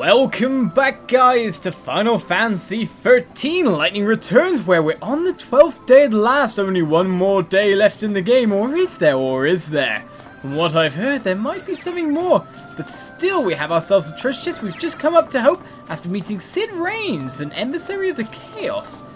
Welcome back, guys, to Final Fantasy 13 Lightning Returns, where we're on the 12th day at last. Only one more day left in the game, or is there? From what I've heard, there might be something more, but still we have ourselves a treasure chest. We've just come up to Hope after meeting Cid Raines, an emissary of the Chaos,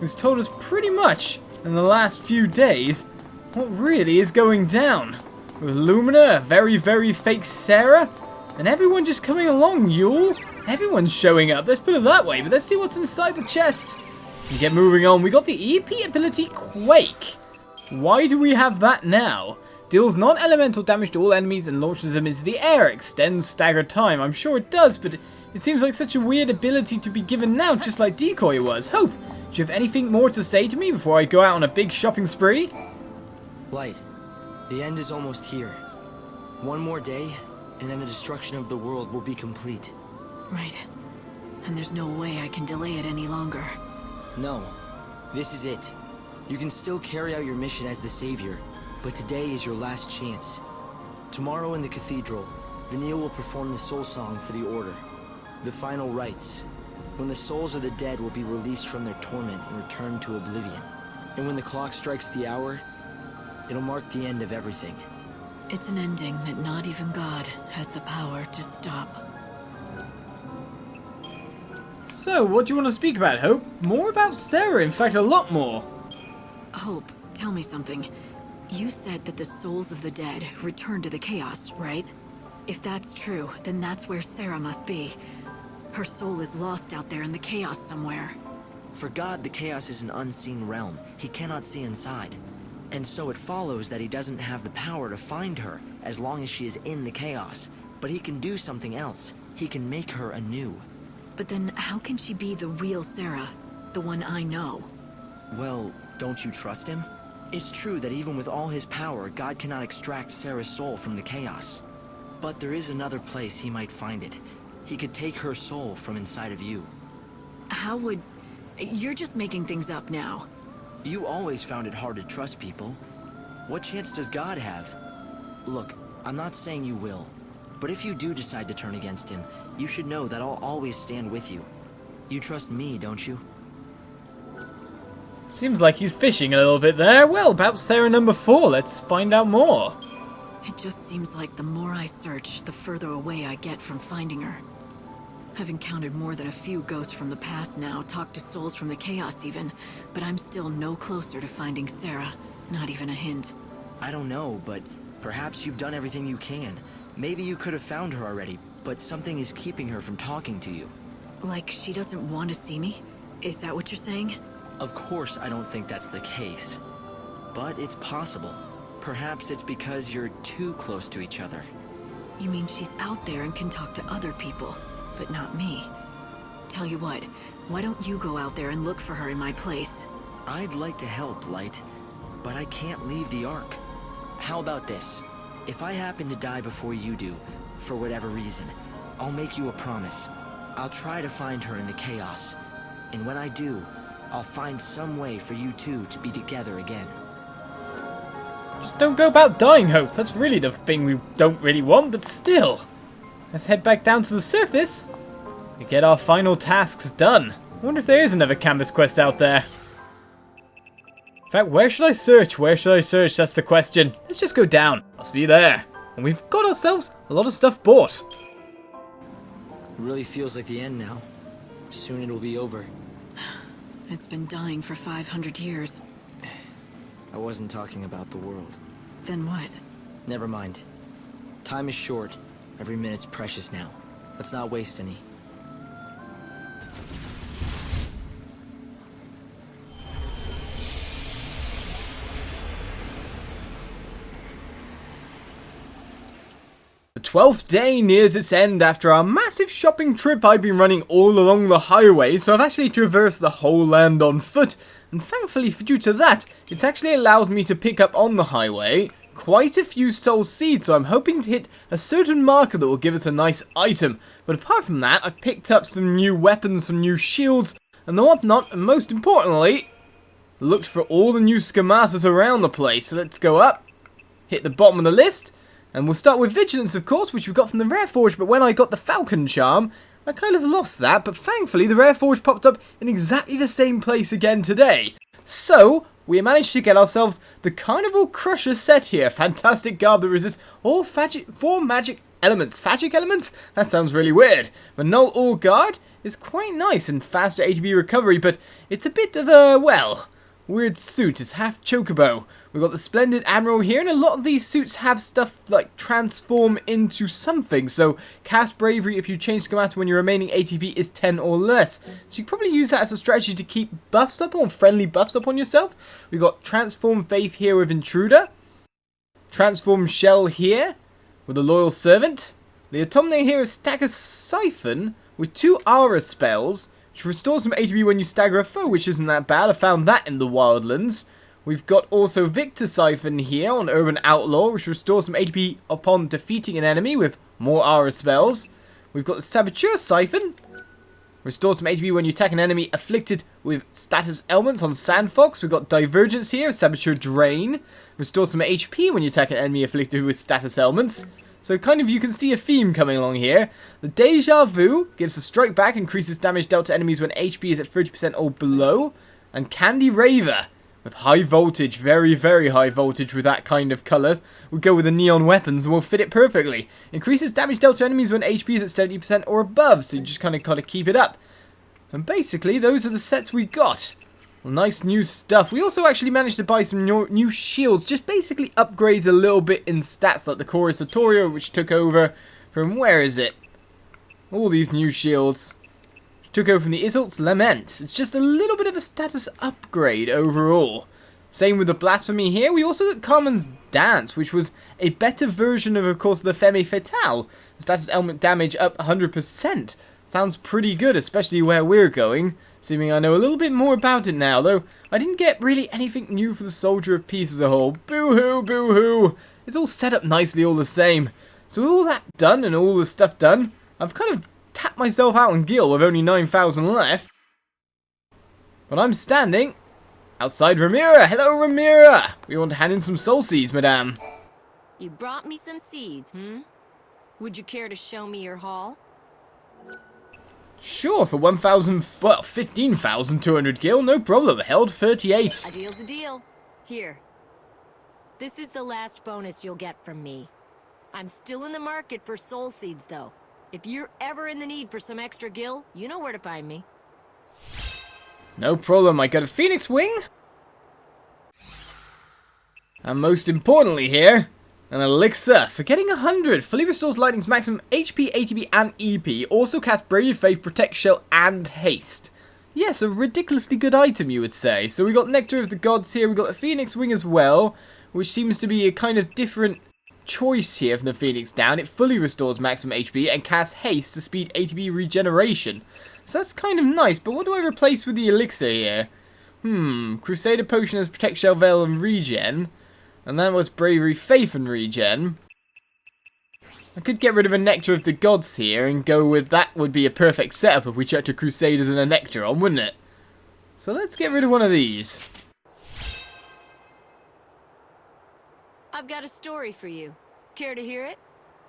who's told us pretty much in the last few days what really is going down. With Lumina, a very, very fake Sarah, and everyone just coming along, Yule. Everyone's showing up, let's put it that way. But let's see what's inside the chest and get moving on. We got the EP ability Quake. Why do we have that now? Deals non-elemental damage to all enemies and launches them into the air. Extends staggered time. I'm sure it does, but it seems like such a weird ability to be given now, just like Decoy was. Hope, do you have anything more to say to me before I go out on a big shopping spree? Light, the end is almost here. One more day, and then the destruction of the world will be complete. Right. And there's no way I can delay it any longer. No. This is it. You can still carry out your mission as the Savior, but today is your last chance. Tomorrow in the Cathedral, Vanille will perform the Soul Song for the Order. The final rites, when the souls of the dead will be released from their torment and returned to oblivion. And when the clock strikes the hour, it'll mark the end of everything. It's an ending that not even God has the power to stop. So, what do you want to speak about, Hope? More about Sarah, in fact, a lot more. Hope, tell me something. You said that the souls of the dead return to the Chaos, right? If that's true, then that's where Sarah must be. Her soul is lost out there in the Chaos somewhere. For God, the Chaos is an unseen realm. He cannot see inside. And so it follows that he doesn't have the power to find her as long as she is in the Chaos. But he can do something else. He can make her anew. But then how can she be the real Sarah? The one I know? Well, don't you trust him? It's true that even with all his power, God cannot extract Sarah's soul from the Chaos. But there is another place he might find it. He could take her soul from inside of you. How would... You're just making things up now. You always found it hard to trust people. What chance does God have? Look, I'm not saying you will, but if you do decide to turn against him, you should know that I'll always stand with you. You trust me, don't you? Seems like he's fishing a little bit there. Well, about Sarah number 4, let's find out more. It just seems like the more I search, the further away I get from finding her. I've encountered more than a few ghosts from the past now, talked to souls from the Chaos even, but I'm still no closer to finding Sarah, not even a hint. I don't know, but perhaps you've done everything you can. Maybe you could have found her already, but something is keeping her from talking to you. Like she doesn't want to see me? Is that what you're saying? Of course I don't think that's the case, but it's possible. Perhaps it's because you're too close to each other. You mean she's out there and can talk to other people? But not me. Tell you what, why don't you go out there and look for her in my place? I'd like to help, Light, but I can't leave the Ark. How about this? If I happen to die before you do, for whatever reason, I'll make you a promise. I'll try to find her in the Chaos, and when I do, I'll find some way for you two to be together again. Just don't go about dying, Hope. That's really the thing we don't really want, but still. Let's head back down to the surface and get our final tasks done. I wonder if there is another canvas quest out there. In fact, where should I search? Where should I search? That's the question. Let's just go down. I'll see you there. And we've got ourselves a lot of stuff bought. It really feels like the end now. Soon it'll be over. It's been dying for 500 years. I wasn't talking about the world. Then what? Never mind. Time is short. Every minute's precious now. Let's not waste any. The 12th day nears its end after our massive shopping trip. I've been running all along the highway, so I've actually traversed the whole land on foot. And thankfully, due to that, it's actually allowed me to pick up on the highway quite a few soul seeds, so I'm hoping to hit a certain marker that will give us a nice item. But apart from that, I picked up some new weapons, some new shields, and the whatnot, and most importantly, looked for all the new schematas around the place. So let's go up, hit the bottom of the list, and we'll start with Vigilance, of course, which we got from the Rare Forge, but when I got the Falcon Charm, I kind of lost that, but thankfully the rare forge popped up in exactly the same place again today. So, we managed to get ourselves the Carnival Crusher Set here. Fantastic garb that resists all 4 magic elements. Phagic elements? That sounds really weird. But Null All Guard is quite nice and faster ATB recovery, but it's a bit of a, well, weird suit. It's half chocobo. We've got the Splendid Admiral here, and a lot of these suits have stuff like transform into something. So, cast Bravery if you change schematic when your remaining ATB is 10 or less. So you can probably use that as a strategy to keep buffs up or friendly buffs up on yourself. We've got Transform Faith here with Intruder. Transform Shell here with a Loyal Servant. The Automne here is Stagger Siphon with 2 Aura spells, which restores some ATB when you stagger a foe, which isn't that bad. I found that in the Wildlands. We've got also Victor Siphon here on Urban Outlaw, which restores some ATB upon defeating an enemy with more Aura spells. We've got the Saboteur Siphon, restores some ATB when you attack an enemy afflicted with status elements on Sandfox. We've got Divergence here, Saboteur Drain, restores some HP when you attack an enemy afflicted with status elements. So kind of you can see a theme coming along here. The Deja Vu gives a strike back, increases damage dealt to enemies when HP is at 30% or below. And Candy Raver with high voltage, very, very high voltage with that kind of colour. We'll go with the neon weapons and we'll fit it perfectly. Increases damage dealt to enemies when HP is at 70% or above, so you just kind of got to keep it up. And basically, those are the sets we got. Well, nice new stuff. We also actually managed to buy some new shields, just basically upgrades a little bit in stats, like the Chorus Artorio, which took over from, where is it? All these new shields. Took over from the Isolt's Lament. It's just a little bit of a status upgrade overall. Same with the Blasphemy here. We also got Carmen's Dance, which was a better version of course, the Femme Fatale. Status element damage up 100%. Sounds pretty good, especially where we're going. Assuming I know a little bit more about it now, though I didn't get really anything new for the Soldier of Peace as a whole. Boo-hoo, boo-hoo. It's all set up nicely all the same. So with all that done and all the stuff done, I've kind of tapped myself out in Gil with only 9,000 left. But I'm standing outside Ramira. Hello, Ramira. We want to hand in some soul seeds, madame. You brought me some seeds, Would you care to show me your haul? Sure, for 15,200 gil, no problem. Held 38. A deal's a deal. Here. This is the last bonus you'll get from me. I'm still in the market for soul seeds, though. If you're ever in the need for some extra gil, you know where to find me. No problem, I got a Phoenix Wing. And most importantly here, an Elixir for getting 100. Fully restores Lightning's maximum HP, ATB, and EP. Also casts Brave Faith, Protect Shell, and Haste. Yes, a ridiculously good item, you would say. So we got Nectar of the Gods here. We got a Phoenix Wing as well, which seems to be a kind of different choice here from the Phoenix Down. It fully restores maximum HP and casts Haste to speed ATB regeneration. So that's kind of nice, but what do I replace with the Elixir here? Crusader Potion has Protect Shell, Veil, and Regen. And that was Bravery, Faith, and Regen. I could get rid of a Nectar of the Gods here and go with that would be a perfect setup if we chucked a Crusaders and a Nectar on, wouldn't it? So let's get rid of one of these. I've got a story for you. Care to hear it?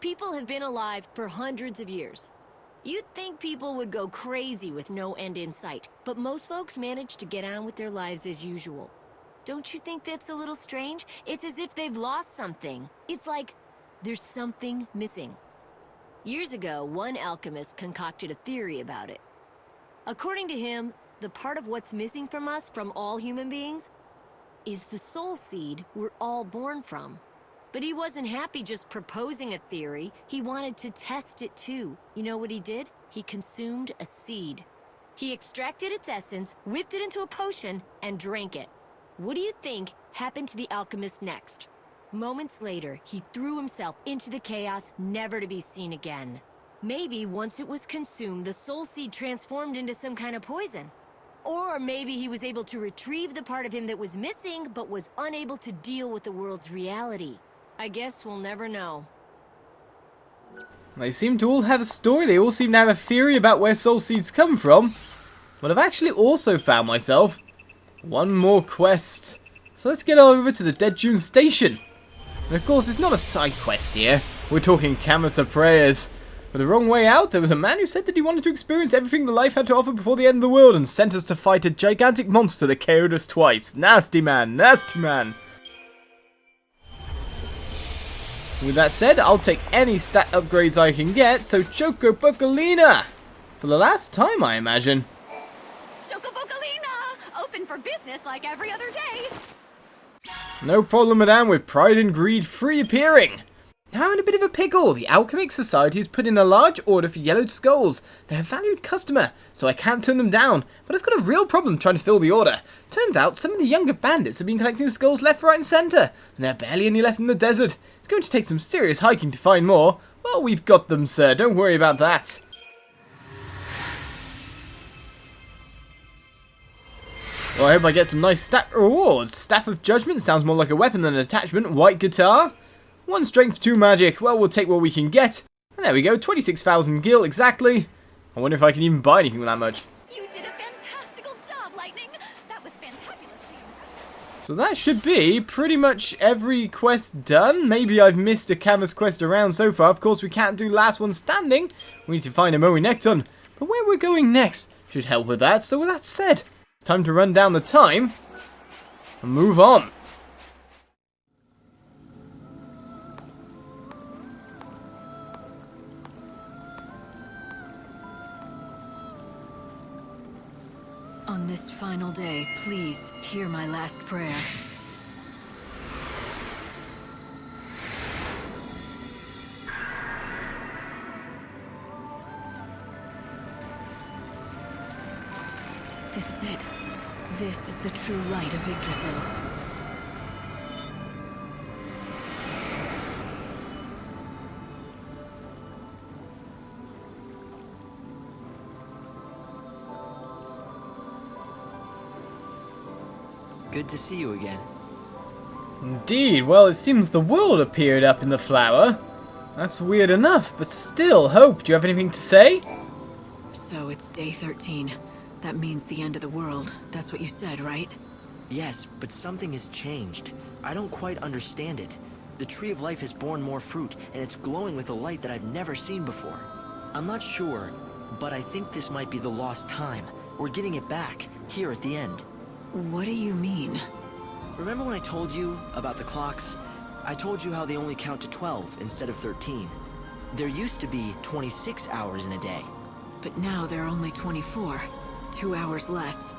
People have been alive for hundreds of years. You'd think people would go crazy with no end in sight, but most folks manage to get on with their lives as usual. Don't you think that's a little strange? It's as if they've lost something. It's like there's something missing. Years ago, one alchemist concocted a theory about it. According to him, the part of what's missing from us, from all human beings, is the soul seed we're all born from. But he wasn't happy just proposing a theory. He wanted to test it too. You know what he did? He consumed a seed. He extracted its essence, whipped it into a potion, and drank it. What do you think happened to the alchemist next? Moments later, he threw himself into the chaos, never to be seen again. Maybe once it was consumed, the soul seed transformed into some kind of poison. Or maybe he was able to retrieve the part of him that was missing, but was unable to deal with the world's reality. I guess we'll never know. They seem to all have a story. They all seem to have a theory about where soul seeds come from. But I've actually also found myself one more quest. So let's get over to the Dead June Station. And of course, it's not a side quest here. We're talking Kamasa Prayers. But the wrong way out, there was a man who said that he wanted to experience everything the life had to offer before the end of the world and sent us to fight a gigantic monster that KO'd us twice. Nasty man, nasty man. With that said, I'll take any stat upgrades I can get, so Choco Pocolina! For the last time, I imagine. Chocobocolina! Open for business like every other day! No problem, madame, with pride and greed free appearing. Now I'm in a bit of a pickle. The Alchemic Society has put in a large order for yellowed skulls. They're a valued customer, so I can't turn them down. But I've got a real problem trying to fill the order. Turns out some of the younger bandits have been collecting skulls left, right and centre. And there are barely any left in the desert. It's going to take some serious hiking to find more. Well, we've got them, sir. Don't worry about that. Well, I hope I get some nice stat rewards. Staff of Judgment sounds more like a weapon than an attachment. White guitar. 1 strength, 2 magic. Well, we'll take what we can get. And there we go, 26,000 gil exactly. I wonder if I can even buy anything with that much. You did a fantastical job, Lightning! That was fantabulously impressive. So that should be pretty much every quest done. Maybe I've missed a canvas quest around so far. Of course, we can't do last one standing. We need to find a Moe Necton. But where we're going next should help with that. So with that said, it's time to run down the time and move on. On this final day, please hear my last prayer. This is it. This is the true light of Yggdrasil. Good to see you again. Indeed, well, it seems the world appeared up in the flower. That's weird enough, but still, Hope, do you have anything to say? So it's day 13. That means the end of the world. That's what you said, right? Yes, but something has changed. I don't quite understand it. The Tree of Life has borne more fruit, and it's glowing with a light that I've never seen before. I'm not sure, but I think this might be the lost time. We're getting it back, here at the end. What do you mean? Remember when I told you about the clocks? I told you how they only count to 12 instead of 13. There used to be 26 hours in a day. But now there are only 24. 2 hours less.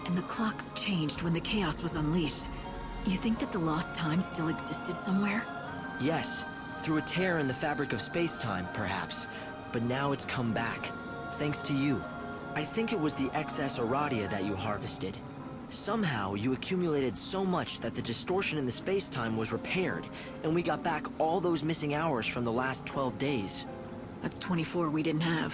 And the clocks changed when the chaos was unleashed. You think that the lost time still existed somewhere? Yes, through a tear in the fabric of space-time, perhaps. But now it's come back, thanks to you. I think it was the excess Aradia that you harvested. Somehow, you accumulated so much that the distortion in the space-time was repaired, and we got back all those missing hours from the last 12 days. That's 24 we didn't have.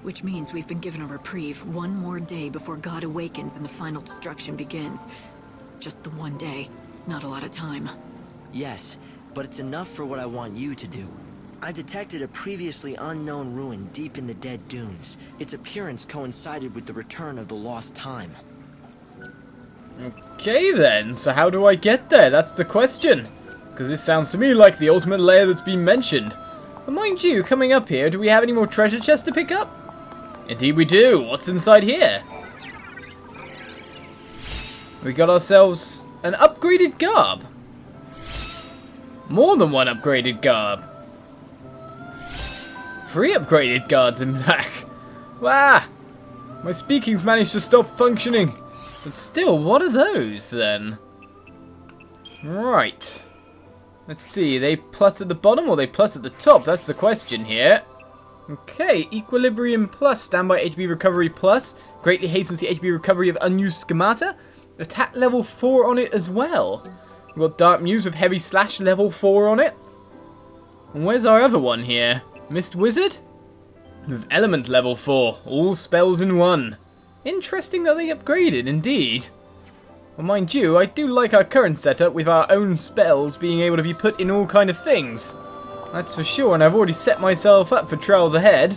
Which means we've been given a reprieve, 1 more day before God awakens and the final destruction begins. Just the 1 day. It's not a lot of time. Yes, but it's enough for what I want you to do. I detected a previously unknown ruin deep in the Dead Dunes. Its appearance coincided with the return of the lost time. Okay then, so how do I get there? That's the question. Because this sounds to me like the ultimate lair that's been mentioned. But mind you, coming up here, do we have any more treasure chests to pick up? Indeed we do. What's inside here? We got ourselves an upgraded garb. More than 1 upgraded garb. 3 upgraded guards in back. Wow! My speaking's managed to stop functioning. But still, what are those then? Right. Let's see, they plus at the bottom or they plus at the top? That's the question here. Okay, Equilibrium Plus, Standby HP Recovery Plus. Greatly hastens the HP recovery of unused schemata. Attack level 4 on it as well. We've got Dark Muse with Heavy Slash level 4 on it. And where's our other one here? Mist Wizard? With Element level 4. All spells in one. Interesting that they upgraded, indeed. Well, mind you, I do like our current setup with our own spells being able to be put in all kind of things. That's for sure, and I've already set myself up for trials ahead.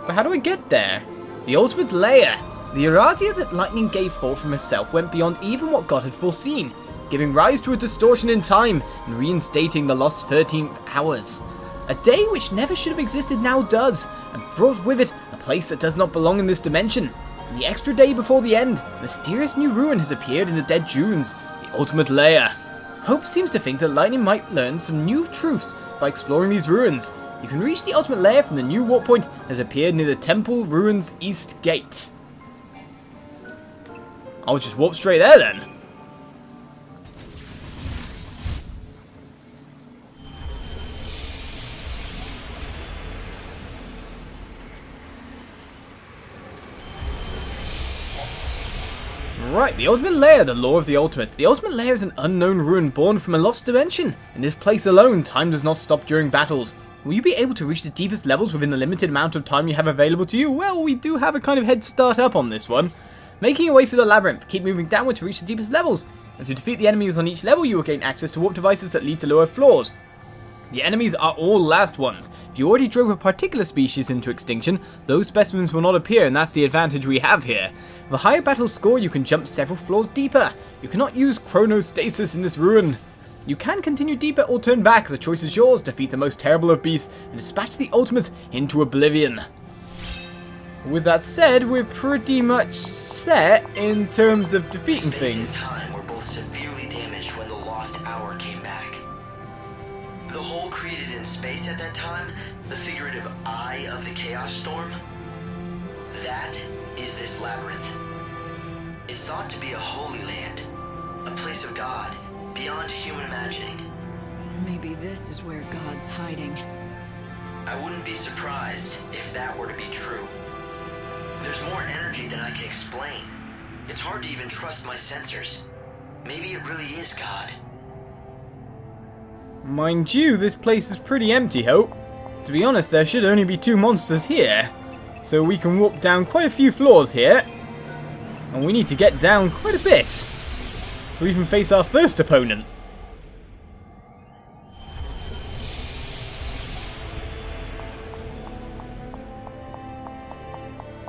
But how do I get there? The ultimate Lair. The Aradia that Lightning gave forth from herself went beyond even what God had foreseen, giving rise to a distortion in time and reinstating the lost 13th hours. A day which never should have existed now does, and brought with it a place that does not belong in this dimension. In the extra day before the end, a mysterious new ruin has appeared in the dead dunes, the ultimate Lair. Hope seems to think that Lightning might learn some new truths by exploring these ruins. You can reach the ultimate Lair from the new warp point that has appeared near the Temple Ruins East Gate. I'll just warp straight there then. Right, the Ultimate Lair, the Law of the Ultimate. The Ultimate Lair is an unknown ruin born from a lost dimension. In this place alone, time does not stop during battles. Will you be able to reach the deepest levels within the limited amount of time you have available to you? Well, we do have a kind of head start up on this one. Making your way through the labyrinth, keep moving downward to reach the deepest levels. As you defeat the enemies on each level, you will gain access to warp devices that lead to lower floors. The enemies are all last ones. If you already drove a particular species into extinction, those specimens will not appear, and that's the advantage we have here. With a higher battle score, you can jump several floors deeper. You cannot use chronostasis in this ruin. You can continue deeper or turn back, the choice is yours. Defeat the most terrible of beasts and dispatch the ultimates into oblivion. With that said, we're pretty much set in terms of defeating things. Space and time were both severely damaged when the lost hour came back. The hole created in space at that time, the figurative eye of the chaos storm, that is this labyrinth. It's thought to be a holy land, a place of God, beyond human imagining. Maybe this is where God's hiding. I wouldn't be surprised if that were to be true. There's more energy than I can explain. It's hard to even trust my sensors. Maybe it really is God. Mind you, this place is pretty empty, Hope. To be honest, there should only be 2 monsters here. So we can warp down quite a few floors here. And we need to get down quite a bit to even face our first opponent.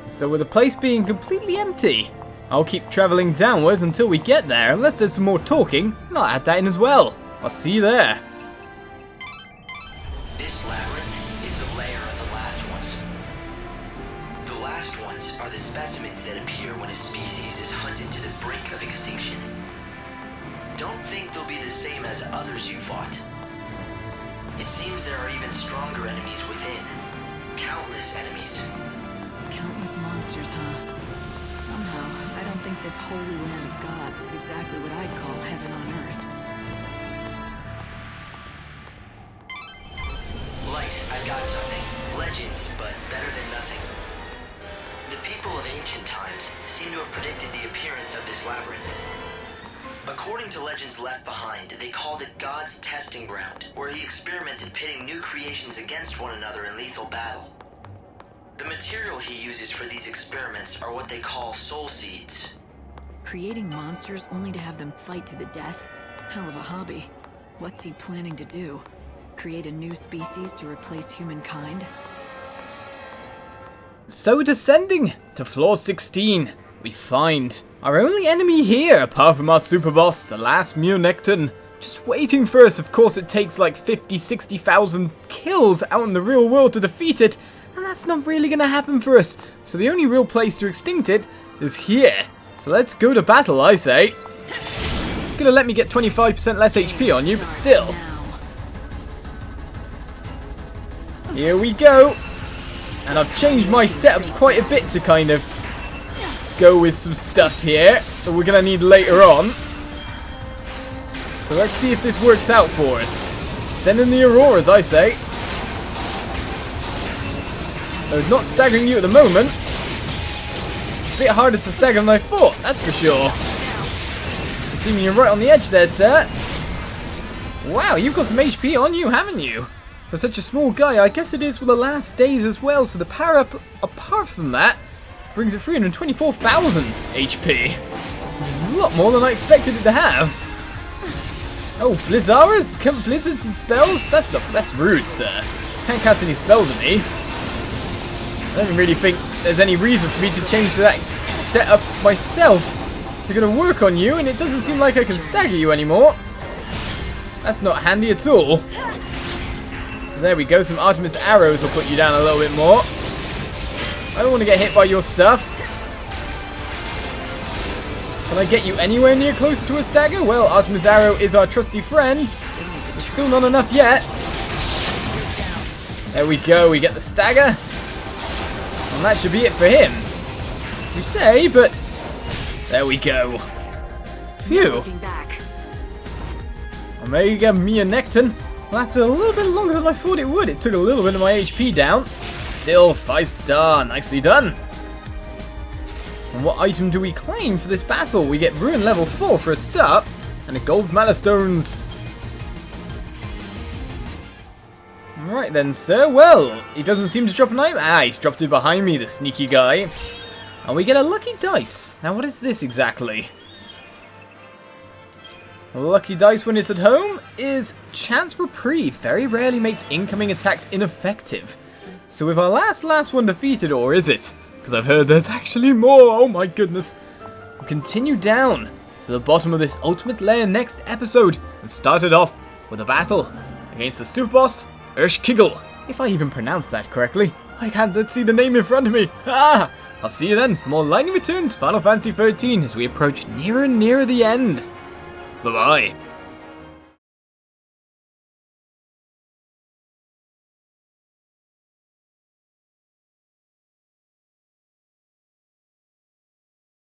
So with the place being completely empty, I'll keep travelling downwards until we get there, unless there's some more talking, and I'll add that in as well. I'll see you there. This labyrinth is the lair of the last ones. The last ones are the specimens that appear when a species is hunted to the brink of extinction. Don't think they'll be the same as others you fought. It seems there are even stronger enemies within. Countless enemies. Countless monsters, huh? Somehow, I don't think this holy land of gods is exactly what I'd call heaven on earth. Light, I've got something. Legends, but better than nothing. The people of ancient times seem to have predicted the appearance of this labyrinth. According to legends left behind, they called it God's testing ground, where he experimented pitting new creations against one another in lethal battle. The material he uses for these experiments are what they call soul seeds. Creating monsters only to have them fight to the death? Hell of a hobby. What's he planning to do? Create a new species to replace humankind? So descending to floor 16, we find our only enemy here, apart from our super boss, the last Munecton. Just waiting for us. Of course it takes like 50-60,000 kills out in the real world to defeat it, and that's not really gonna happen for us. So the only real place to extinct it is here. So let's go to battle, I say. Gonna let me get 25% less HP on you, but still. Here we go. And I've changed my setups quite a bit to kind of go with some stuff here that we're gonna need later on. So let's see if this works out for us. Send in the Auroras, I say. Though it's not staggering you at the moment. It's a bit harder to stagger than I thought, that's for sure. Assuming you're right on the edge there, sir. Wow, you've got some HP on you, haven't you? For such a small guy, I guess it is for the last days as well, so the power up, apart from that, brings it 324,000 HP. A lot more than I expected it to have. Oh, Blizzaras? Blizzards and spells? That's rude, sir. Can't cast any spells at me. I don't really think there's any reason for me to change that setup myself to gonna work on you, and it doesn't seem like I can stagger you anymore. That's not handy at all. There we go, some Artemis arrows will put you down a little bit more. I don't want to get hit by your stuff. Can I get you anywhere near closer to a stagger? Well, Artemis arrow is our trusty friend. But still not enough yet. There we go, we get the stagger. And that should be it for him. You say, but there we go. Phew. Omega Mia Necton lasted a little bit longer than I thought it would. It took a little bit of my HP down. Still 5-star, nicely done. And what item do we claim for this battle? We get Ruin level 4 for a start, and a gold Malastones. Right then, sir. Well, he doesn't seem to drop an item. Ah, he's dropped it behind me, the sneaky guy. And we get a lucky dice. Now, what is this exactly? A lucky dice when it's at home is Chance Reprieve. Very rarely makes incoming attacks ineffective. So with our last one defeated, or is it? Because I've heard there's actually more. Oh my goodness. We'll continue down to the bottom of this Ultimate Lair next episode and start it off with a battle against the super boss, Urshkigel. If I even pronounced that correctly. I can't see the name in front of me. Ah! I'll see you then for more Lightning Returns Final Fantasy XIII as we approach nearer and nearer the end. Bye-bye.